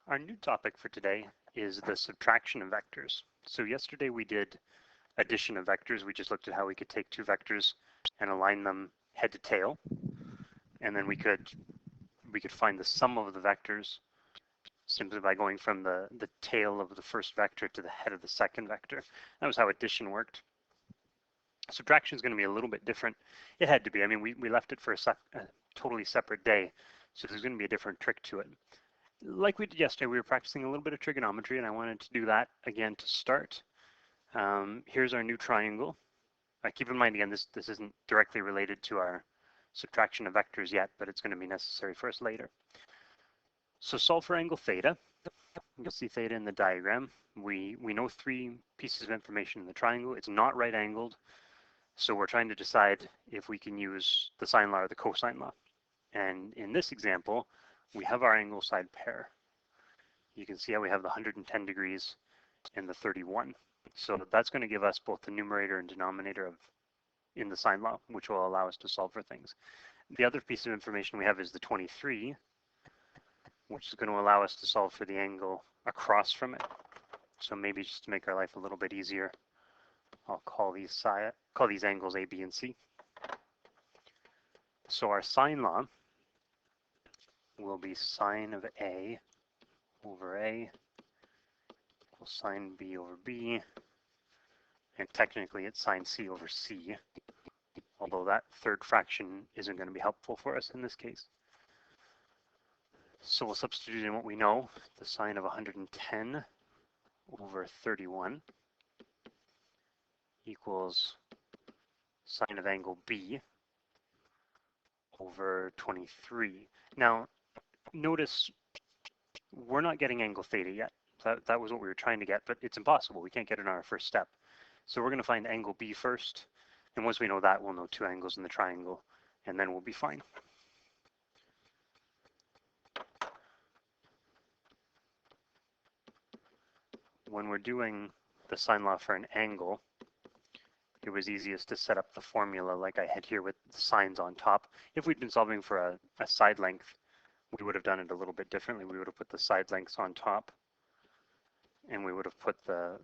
Our new topic for today is the subtraction of vectors. So yesterday we did addition of vectors. We just looked at how we could take two vectors and align them head to tail. And then we could find the sum of the vectors simply by going from the tail of the first vector to the head of the second vector. That was how addition worked. Subtraction is going to be a little bit different. It had to be. I mean, we left it for a totally separate day, so there's going to be a different trick to it. Like we did yesterday, we were practicing a little bit of trigonometry, and I wanted to do that again to start. Here's our new triangle. Keep in mind, again, this isn't directly related to our subtraction of vectors yet, but it's going to be necessary for us later. So solve for angle theta. You'll see theta in the diagram. We know three pieces of information in the triangle. It's not right angled, so we're trying to decide if we can use the sine law or the cosine law. And in this example, we have our angle side pair. You can see how we have the 110 degrees and the 31. So that's going to give us both the numerator and denominator in the sine law, which will allow us to solve for things. The other piece of information we have is the 23, which is going to allow us to solve for the angle across from it. So maybe just to make our life a little bit easier, I'll call these angles A, B, and C. So our sine law will be sine of A over A equals sine B over B, and technically it's sine C over C, although that third fraction isn't going to be helpful for us in this case. So we'll substitute in what we know, the sine of 110 over 31 equals sine of angle B over 23. Now, notice we're not getting angle theta yet. That was what we were trying to get, but it's impossible. We can't get it on our first step. So we're going to find angle B first, and once we know that, we'll know two angles in the triangle, and then we'll be fine. When we're doing the sine law for an angle, it was easiest to set up the formula like I had here with the sines on top. If we'd been solving for a side length, we would have done it a little bit differently. We would have put the side lengths on top, and we would have put the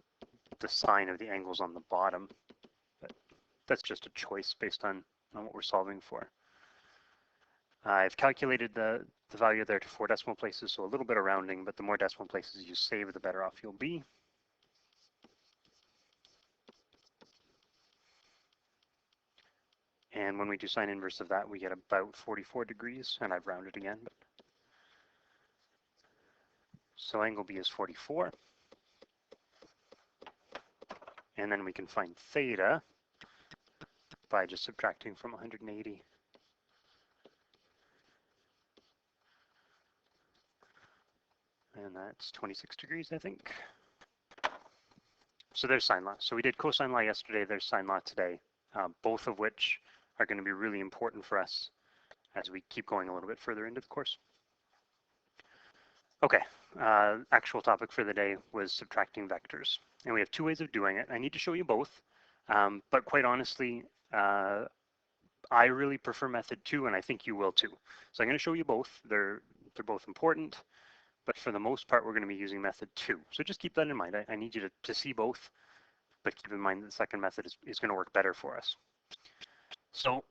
sine of the angles on the bottom. But that's just a choice based on what we're solving for. I've calculated the value there to 4 decimal places, so a little bit of rounding, but the more decimal places you save, the better off you'll be. And when we do sine inverse of that, we get about 44 degrees, and I've rounded again. So angle B is 44. And then we can find theta by just subtracting from 180. And that's 26 degrees, I think. So there's sine law. So we did cosine law yesterday, there's sine law today, both of which are going to be really important for us as we keep going a little bit further into the course. Okay, actual topic for the day was subtracting vectors. And we have two ways of doing it. I need to show you both, but quite honestly, I really prefer method 2, and I think you will too. So I'm going to show you both. They're both important, but for the most part, we're going to be using method 2. So just keep that in mind. I need you to see both, but keep in mind that the second method is going to work better for us. So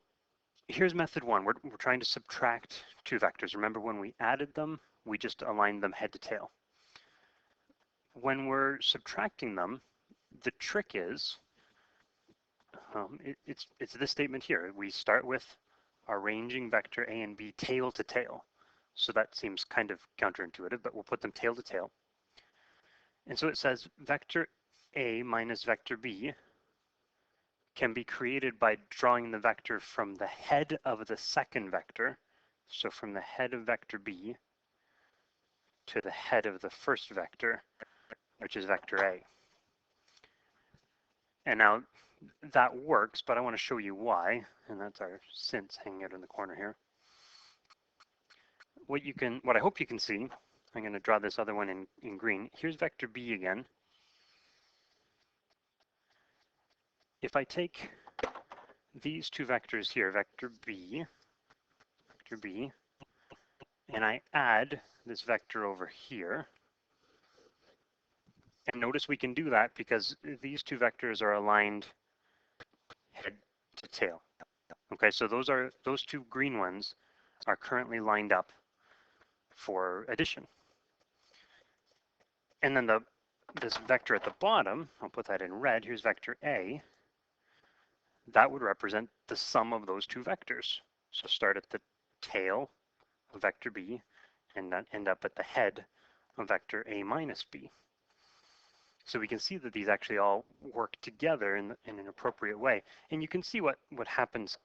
here's method 1. We're trying to subtract two vectors. Remember, when we added them, we just aligned them head to tail. When we're subtracting them, the trick is, it's this statement here. We start with arranging vector A and B tail to tail. So that seems kind of counterintuitive, but we'll put them tail to tail. And so it says vector A minus vector B can be created by drawing the vector from the head of the second vector, so from the head of vector B to the head of the first vector, which is vector A. And now that works, but I want to show you why, and that's our since hanging out in the corner here. What I hope you can see, I'm going to draw this other one in green. Here's vector B again. If I take these two vectors here, vector B, and I add this vector over here, And notice we can do that because these two vectors are aligned head to tail. Okay, so those two green ones are currently lined up for addition. And then this vector at the bottom, I'll put that in red, here's vector A, that would represent the sum of those two vectors. So start at the tail of vector B and then end up at the head of vector A minus B. So we can see that these actually all work together in an appropriate way. And you can see what happens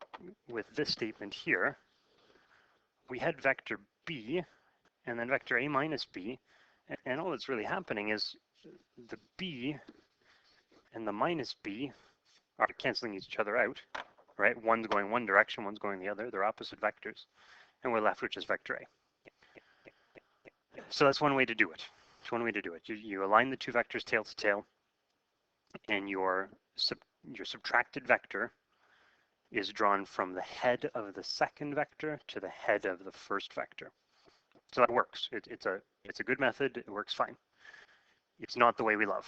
with this statement here. We had vector B and then vector A minus B, and all that's really happening is the B and the minus B are canceling each other out, right? One's going one direction, one's going the other. They're opposite vectors. And we're left with just vector A. So that's one way to do it. It's one way to do it. You align the two vectors tail to tail, and your subtracted vector is drawn from the head of the second vector to the head of the first vector. So that works. It's a good method. It works fine. It's not the way we love.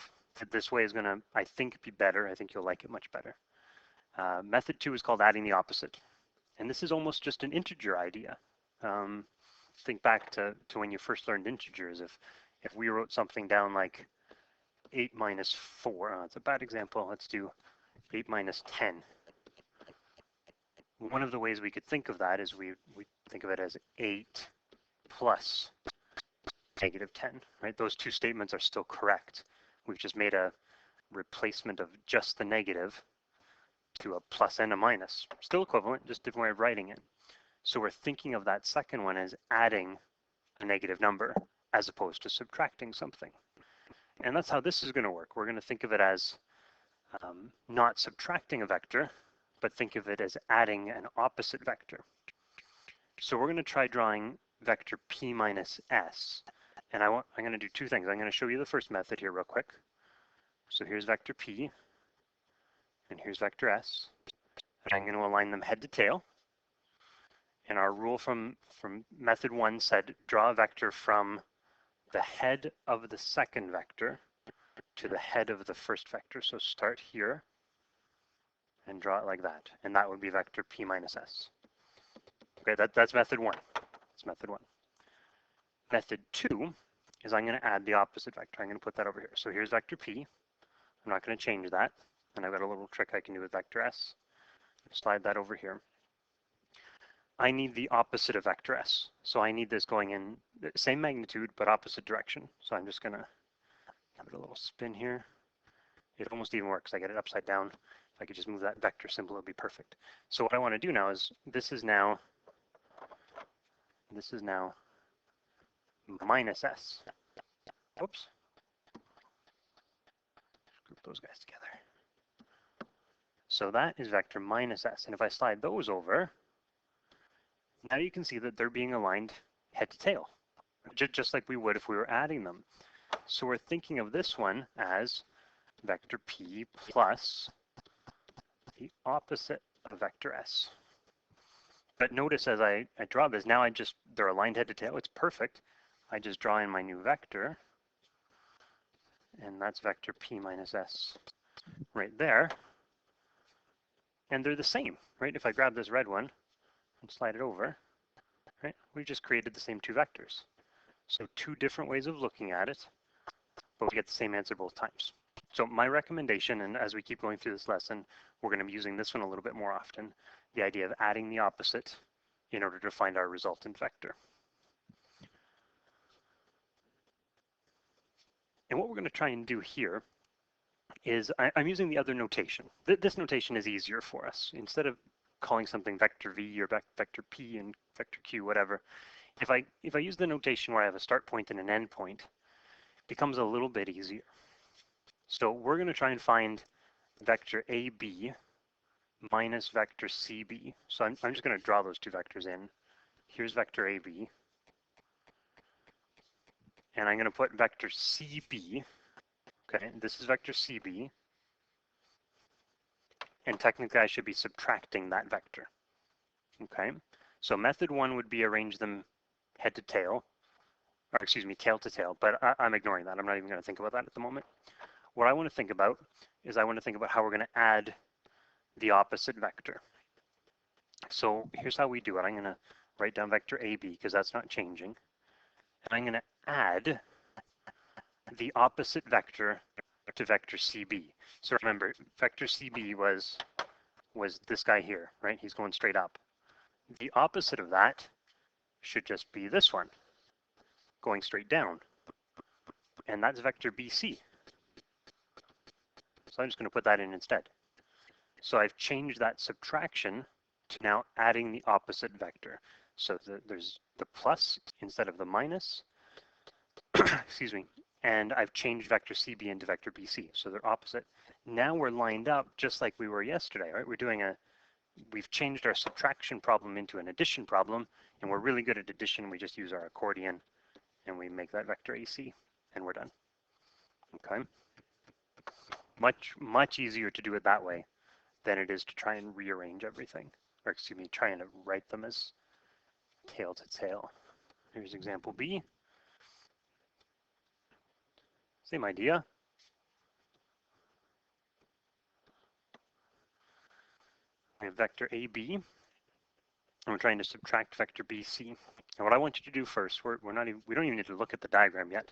This way is going to, I think, be better. I think you'll like it much better. Method 2 is called adding the opposite. And this is almost just an integer idea. Think back to when you first learned integers. If we wrote something down like 8 minus 4, it's a bad example. Let's do 8 minus 10. One of the ways we could think of that is we think of it as 8 plus negative 10, right? Those two statements are still correct. We've just made a replacement of just the negative to a plus and a minus. Still equivalent, just different way of writing it. So we're thinking of that second one as adding a negative number as opposed to subtracting something. And that's how this is going to work. We're going to think of it as not subtracting a vector, but think of it as adding an opposite vector. So we're going to try drawing vector p minus s. And I'm going to do two things. I'm going to show you the first method here real quick. So here's vector p, and here's vector s. And I'm going to align them head to tail. And our rule from method 1 said draw a vector from the head of the second vector to the head of the first vector. So start here and draw it like that. And that would be vector p minus s. Okay, that's method 1. That's method 1. Method 2 is I'm going to add the opposite vector. I'm going to put that over here. So here's vector p. I'm not going to change that. And I've got a little trick I can do with vector s. Slide that over here. I need the opposite of vector s. So I need this going in the same magnitude, but opposite direction. So I'm just going to give it a little spin here. It almost even works. I get it upside down. If I could just move that vector symbol, it would be perfect. So what I want to do now is this is now minus s. Whoops. Group those guys together. So that is vector minus s. And if I slide those over, now you can see that they're being aligned head to tail, just like we would if we were adding them. So we're thinking of this one as vector p plus the opposite of vector s. But notice as I draw this, now they're aligned head to tail. It's perfect. I just draw in my new vector, and that's vector p minus s right there. And they're the same, right? If I grab this red one and slide it over, right, we just created the same two vectors. So two different ways of looking at it, but we get the same answer both times. So my recommendation, and as we keep going through this lesson, we're going to be using this one a little bit more often, the idea of adding the opposite in order to find our resultant vector. And what we're going to try and do here is I'm using the other notation. This notation is easier for us. Instead of calling something vector v or vector p and vector q, whatever, if I use the notation where I have a start point and an end point, it becomes a little bit easier. So we're going to try and find vector AB minus vector CB. So I'm just going to draw those two vectors in. Here's vector AB. And I'm going to put vector CB. Okay, this is vector CB. And technically I should be subtracting that vector. Okay, so method 1 would be arrange them head to tail. or excuse me, tail to tail, but I'm ignoring that. I'm not even going to think about that at the moment. What I want to think about is I want to think about how we're going to add the opposite vector. So here's how we do it. I'm going to write down vector AB because that's not changing. And I'm going to add the opposite vector to vector CB. So remember, vector CB was this guy here, right? He's going straight up. The opposite of that should just be this one, going straight down. And that's vector BC. So I'm just going to put that in instead. So I've changed that subtraction to now adding the opposite vector. So there's the plus instead of the minus. Excuse me. And I've changed vector CB into vector BC. So they're opposite. Now we're lined up just like we were yesterday, right? We've changed our subtraction problem into an addition problem, and we're really good at addition. We just use our accordion and we make that vector AC, and we're done. Okay. Much easier to do it that way than it is to try and rearrange everything, or excuse me, trying to write them as tail to tail. Here's example B. Same idea. We have vector AB, and we're trying to subtract vector BC. And what I want you to do first, we don't even need to look at the diagram yet.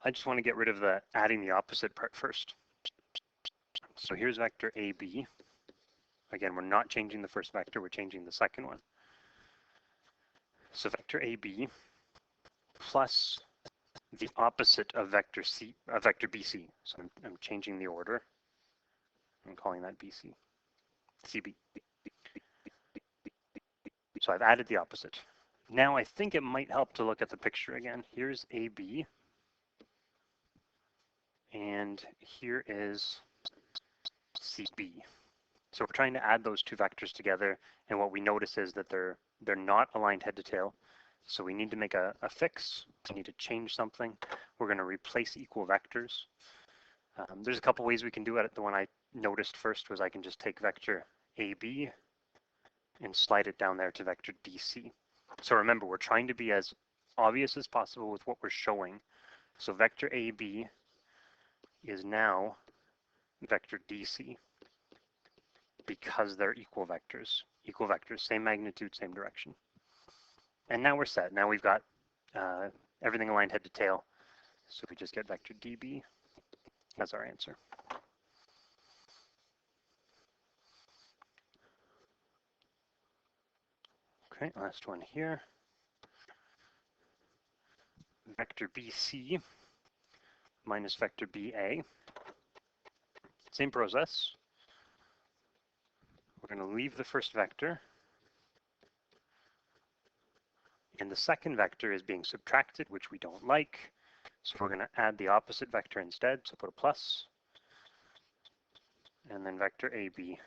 I just want to get rid of the adding the opposite part first. So here's vector AB. Again, we're not changing the first vector, we're changing the second one. So vector AB plus the opposite of vector BC. So I'm changing the order. I'm calling that BC. CB. So I've added the opposite. Now I think it might help to look at the picture again. Here's AB. And here is CB. So we're trying to add those two vectors together, and what we notice is that they're not aligned head to tail. So we need to make a fix. We need to change something. We're going to replace equal vectors. There's a couple ways we can do it. The one I noticed first was I can just take vector AB and slide it down there to vector DC. So remember, we're trying to be as obvious as possible with what we're showing. So vector AB is now vector DC because they're equal vectors. Equal vectors, same magnitude, same direction. And now we're set. Now we've got everything aligned head to tail. So we just get vector DB as our answer. Okay, last one here. Vector BC minus vector BA. Same process. We're going to leave the first vector. And the second vector is being subtracted, which we don't like. So we're going to add the opposite vector instead. So put a plus. And then vector AB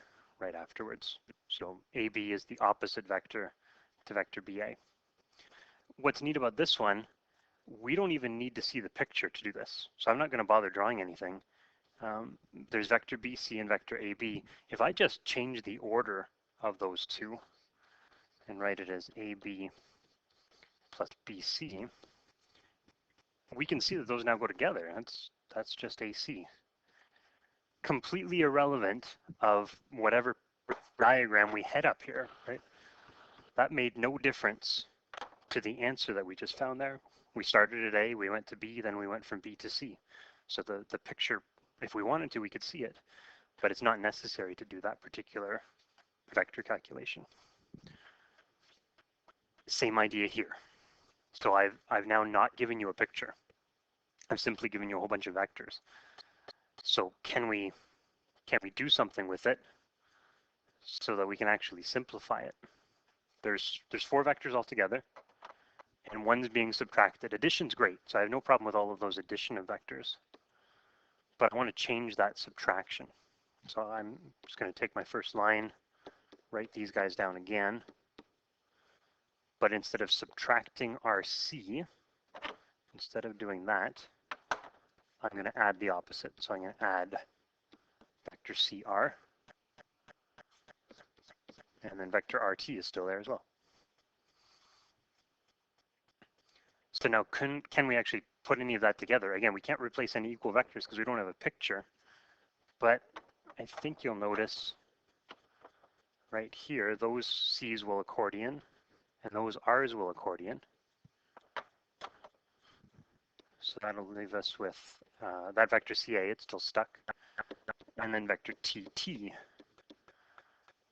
right afterwards. So AB is the opposite vector to vector BA. What's neat about this one, we don't even need to see the picture to do this. So I'm not going to bother drawing anything. There's vector BC and vector AB. If I just change the order of those two and write it as AB plus BC, we can see that those now go together. That's just AC. Completely irrelevant of whatever diagram we head up here, right? That made no difference to the answer that we just found there. We started at A, we went to B, then we went from B to C. So the picture, if we wanted to, we could see it, but it's not necessary to do that particular vector calculation. Same idea here. So I've now not given you a picture. I've simply given you a whole bunch of vectors. So can we do something with it so that we can actually simplify it? There's 4 vectors altogether, and one's being subtracted. Addition's great, so I have no problem with all of those addition of vectors. But I want to change that subtraction. So I'm just going to take my first line, write these guys down again. But instead of subtracting RC, instead of doing that, I'm going to add the opposite. So I'm going to add vector CR. And then vector RT is still there as well. So now can we actually put any of that together? Again, we can't replace any equal vectors because we don't have a picture, but I think you'll notice right here, those C's will accordion and those R's will accordion. So that'll leave us with that vector CA, it's still stuck, and then vector TT.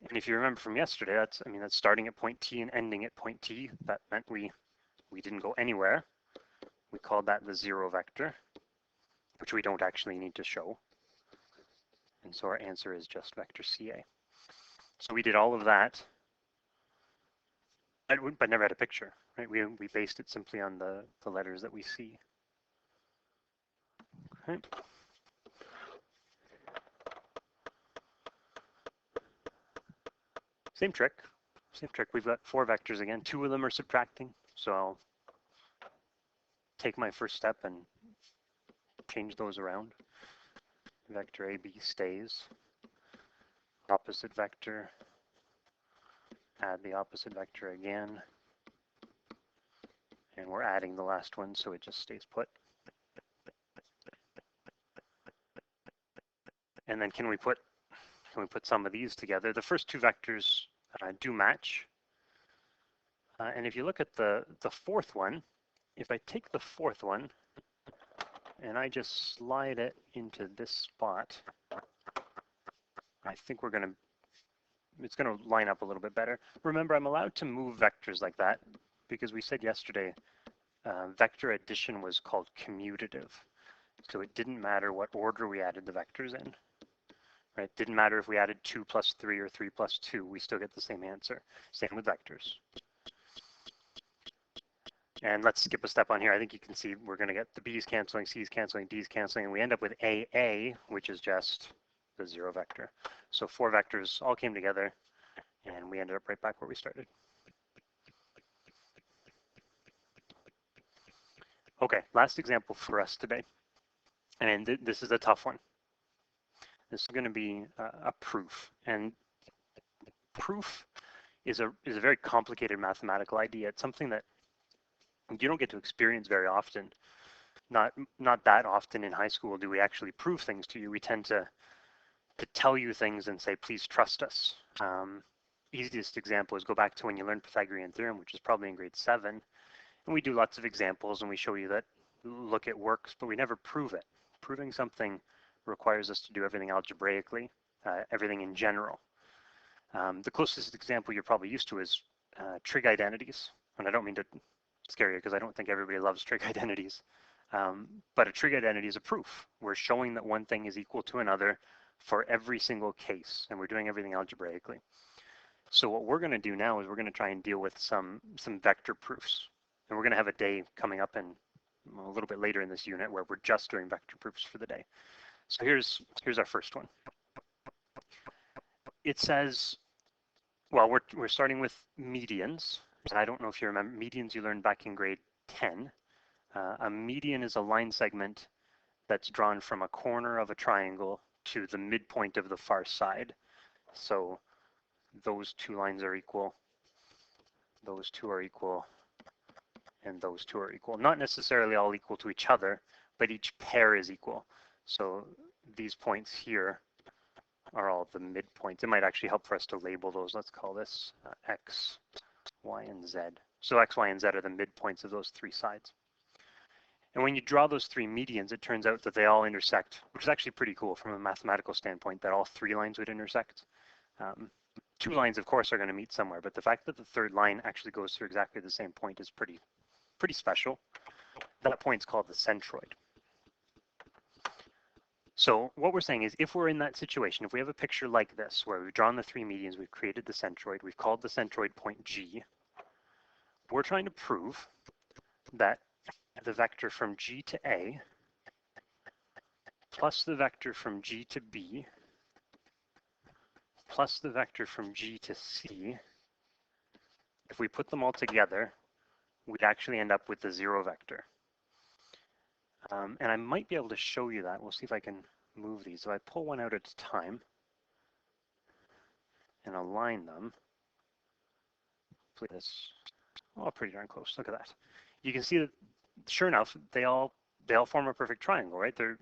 And if you remember from yesterday, that's starting at point T and ending at point T. That meant we didn't go anywhere. We called that the zero vector, which we don't actually need to show. And so our answer is just vector CA. So we did all of that, but never had a picture, right? We based it simply on the letters that we see. Okay. Same trick. We've got 4 vectors again. 2 of them are subtracting. So I'll take my first step and change those around. Vector AB stays. Opposite vector. Add the opposite vector again. And we're adding the last one, so it just stays put. And then can we put some of these together? The first 2 vectors do match. And if you look at the fourth one, if I take the fourth one and I just slide it into this spot, I think it's gonna line up a little bit better. Remember, I'm allowed to move vectors like that because we said yesterday vector addition was called commutative. So it didn't matter what order we added the vectors in. Right? It didn't matter if we added 2 plus 3 or 3 plus 2, we still get the same answer. Same with vectors. And let's skip a step on here. I think you can see we're going to get the B's canceling, C's canceling, D's canceling, and we end up with AA, which is just the zero vector. So 4 vectors all came together, and we ended up right back where we started. Okay, last example for us today. And this is a tough one. This is going to be a proof. And proof is a very complicated mathematical idea. It's something that you don't get to experience very often. Not that often in high school do we actually prove things to you. We tend to tell you things and say, please trust us. Easiest example is go back to when you learned Pythagorean theorem, which is probably in grade 7. And we do lots of examples and we show you that, look, it works, but we never prove it. Proving something requires us to do everything algebraically, everything in general. The closest example you're probably used to is trig identities. And I don't mean to scare you because I don't think everybody loves trig identities. But a trig identity is a proof. We're showing that one thing is equal to another for every single case, and we're doing everything algebraically. So what we're going to do now is we're going to try and deal with some vector proofs. And we're going to have a day coming up in a little bit later in this unit where we're just doing vector proofs for the day. So here's our first one. It says, well, we're starting with medians. And I don't know if you remember, medians you learned back in grade 10. A median is a line segment that's drawn from a corner of a triangle to the midpoint of the far side. So those 2 lines are equal, those 2 are equal, and those 2 are equal. Not necessarily all equal to each other, but each pair is equal. So these points here are all the midpoints. It might actually help for us to label those. Let's call this X, Y, and Z. So X, Y, and Z are the midpoints of those 3 sides. And when you draw those 3 medians, it turns out that they all intersect, which is actually pretty cool from a mathematical standpoint, that all 3 lines would intersect. 2 lines, of course, are going to meet somewhere, but the fact that the 3rd line actually goes through exactly the same point is pretty special. That point's called the centroid. So what we're saying is if we're in that situation, if we have a picture like this, where we've drawn the 3 medians, we've created the centroid, we've called the centroid point G, we're trying to prove that the vector from G to A plus the vector from G to B plus the vector from G to C, if we put them all together, we'd actually end up with the zero vector. And I might be able to show you that. We'll see if I can move these. So I pull one out at a time and align them. Hopefully this Oh, pretty darn close. Look at that. You can see that, sure enough, they all form a perfect triangle, right? They're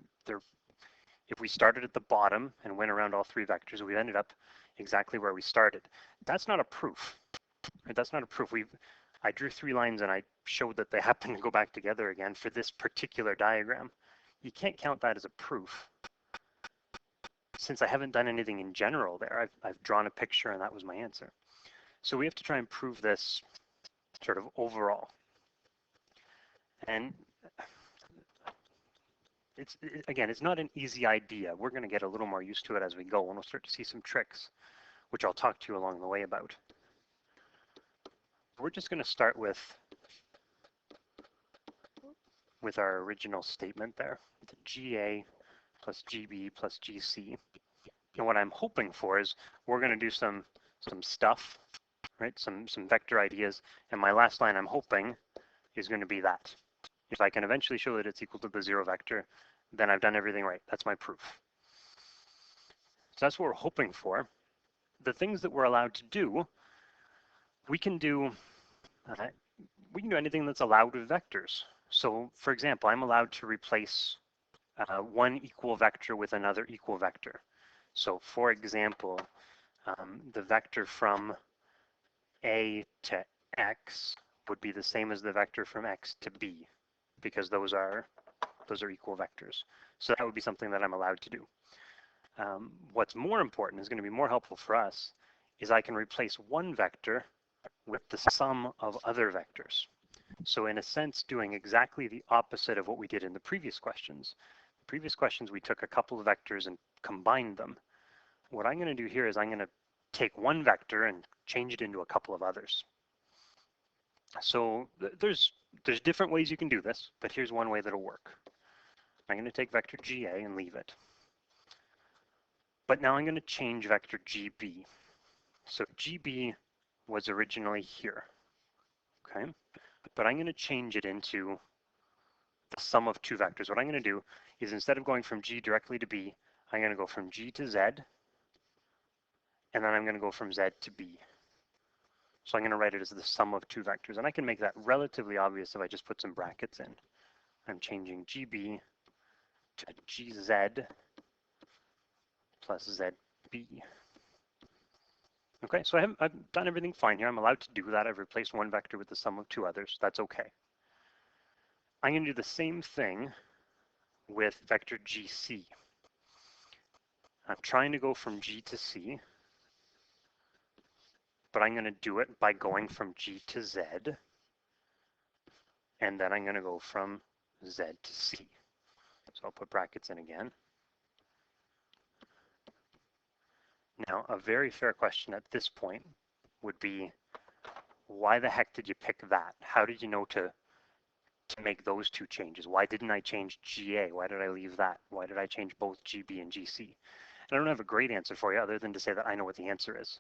if we started at the bottom and went around all three vectors, we ended up exactly where we started. That's not a proof. Right? That's not a proof. I drew 3 lines and I showed that they happen to go back together again for this particular diagram. You can't count that as a proof. Since I haven't done anything in general there, I've drawn a picture and that was my answer. So we have to try and prove this sort of overall. And again, it's not an easy idea. We're going to get a little more used to it as we go, and we'll start to see some tricks, which I'll talk to you along the way about. We're just going to start with our original statement there, the GA plus GB plus GC. And what I'm hoping for is we're going to do some stuff, right? Some vector ideas. And my last line I'm hoping is going to be that. If I can eventually show that it's equal to the 0 vector, then I've done everything right. That's my proof. So that's what we're hoping for. The things that we're allowed to do, we can do anything that's allowed with vectors. So for example, I'm allowed to replace one equal vector with another equal vector. So for example, the vector from A to X would be the same as the vector from X to B, because those are equal vectors. So that would be something that I'm allowed to do. What's more important, is going to be more helpful for us, is I can replace one vector with the sum of other vectors. So in a sense, doing exactly the opposite of what we did in the previous questions. The previous questions, we took a couple of vectors and combined them. What I'm going to do here is I'm going to take one vector and change it into a couple of others. So there's different ways you can do this, but here's one way that'll work. I'm going to take vector GA and leave it. But now I'm going to change vector GB. So GB was originally here, okay? But I'm going to change it into the sum of 2 vectors. What I'm going to do is, instead of going from G directly to B, I'm going to go from G to Z, and then I'm going to go from Z to B. So I'm going to write it as the sum of 2 vectors. And I can make that relatively obvious if I just put some brackets in. I'm changing GB to GZ plus ZB. Okay, so I've done everything fine here. I'm allowed to do that. I've replaced one vector with the sum of 2 others. That's okay. I'm going to do the same thing with vector GC. I'm trying to go from G to C, but I'm going to do it by going from G to Z, and then I'm going to go from Z to C. So I'll put brackets in again. Now, a very fair question at this point would be, why the heck did you pick that? How did you know to make those 2 changes? Why didn't I change GA? Why did I leave that? Why did I change both GB and GC? And I don't have a great answer for you other than to say that I know what the answer is.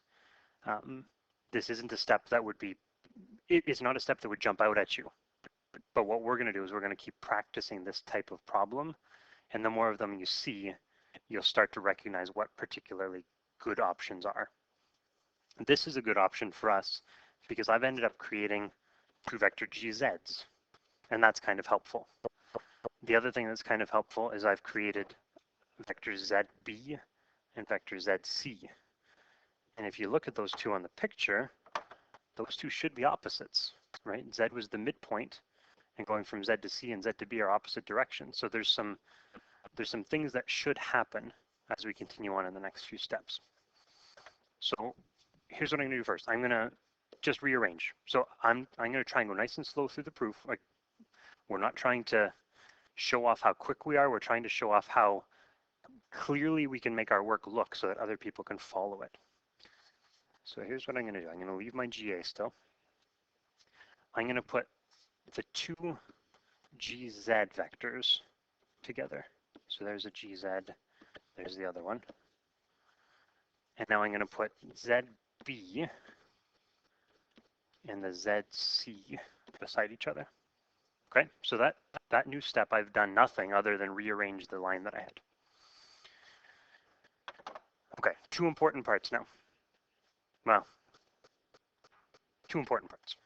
This isn't a step that would be, it's not a step that would jump out at you. But what we're going to do is we're going to keep practicing this type of problem. And the more of them you see, you'll start to recognize what particularly good options are. This is a good option for us because I've ended up creating 2 vector GZs, and that's kind of helpful. The other thing that's kind of helpful is I've created vector ZB and vector ZC. And if you look at those 2 on the picture, those 2 should be opposites, right? Z was the midpoint, and going from Z to C and Z to B are opposite directions. So there's some things that should happen as we continue on in the next few steps. So here's what I'm going to do first. I'm going to just rearrange. So I'm going to try and go nice and slow through the proof. Like, we're not trying to show off how quick we are. We're trying to show off how clearly we can make our work look so that other people can follow it. So here's what I'm going to do. I'm going to leave my GA still. I'm going to put the 2 GZ vectors together. So there's a GZ, there's the other one. And now I'm going to put ZB and the ZC beside each other. Okay, so that new step, I've done nothing other than rearrange the line that I had. Okay, 2 important parts now. Well, 2 important parts.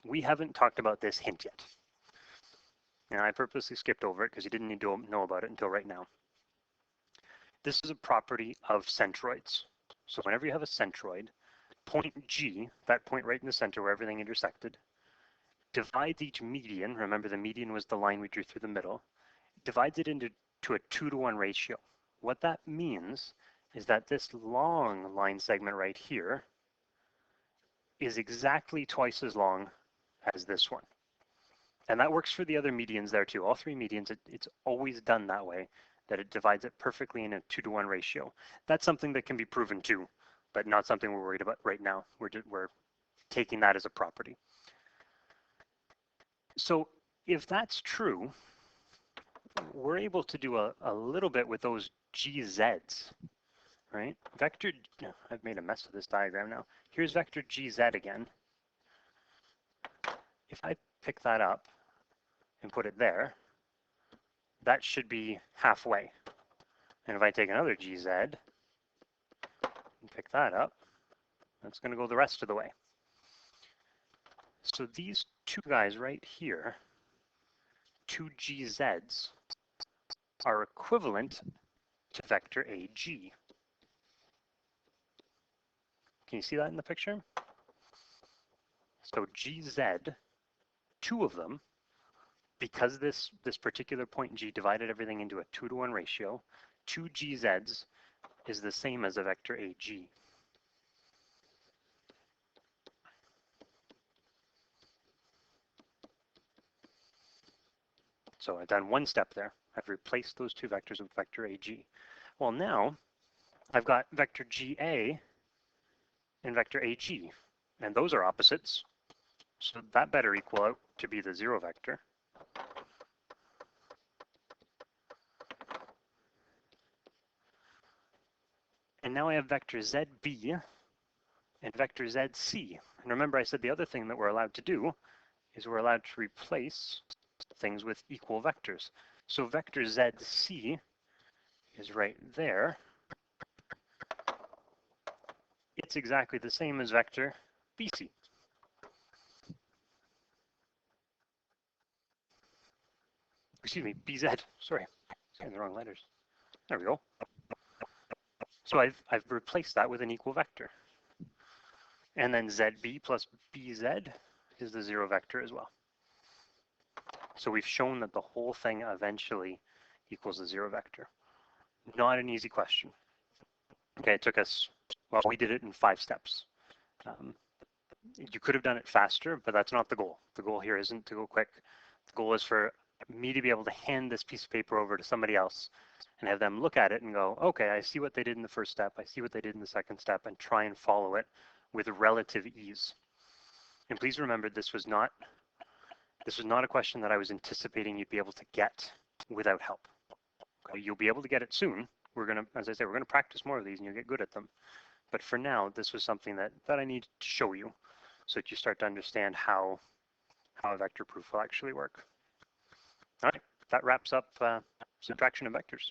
we haven't talked about this hint yet. And I purposely skipped over it because you didn't need to know about it until right now. This is a property of centroids. So whenever you have a centroid, point G, that point right in the center where everything intersected, divides each median, remember the median was the line we drew through the middle, divides it into a 2-to-1 ratio. What that means is that this long line segment right here is exactly twice as long as this one. And that works for the other medians there too. All three medians, it's always done that way, that it divides it perfectly in a 2-to-1 ratio. That's something that can be proven too, but not something we're worried about right now. We're taking that as a property. So if that's true, we're able to do a little bit with those GZs, right? Vector, I've made a mess of this diagram now. Here's vector GZ again. If I pick that up and put it there, that should be halfway. And if I take another GZ and pick that up, that's going to go the rest of the way. So these two guys right here, two GZs, are equivalent to vector AG. Can you see that in the picture? So GZ, two of them, because this particular point G divided everything into a 2-to-1 ratio, two GZs is the same as a vector AG. So I've done one step there. I've replaced those two vectors with vector AG. Well, now I've got vector GA and vector AG, and those are opposites. So that better equal out to be the 0 vector. And now I have vector ZB and vector ZC. And remember I said the other thing that we're allowed to do is we're allowed to replace things with equal vectors. So vector ZC is right there. It's exactly the same as vector BC. Excuse me, BZ, sorry, saying the wrong letters. There we go. So I've replaced that with an equal vector. And then ZB plus BZ is the 0 vector as well. So we've shown that the whole thing eventually equals the 0 vector. Not an easy question. Okay, it took us, well, we did it in 5 steps. You could have done it faster, but that's not the goal. The goal here isn't to go quick. The goal is for me to be able to hand this piece of paper over to somebody else and have them look at it and go, okay, I see what they did in the first step, I see what they did in the second step, and try and follow it with relative ease. And please remember, this was not a question that I was anticipating you'd be able to get without help. Okay, you'll be able to get it soon. We're gonna, as I say, we're gonna practice more of these and you'll get good at them. But for now, this was something that I need to show you so that you start to understand how a vector proof will actually work. All right, that wraps up subtraction of vectors.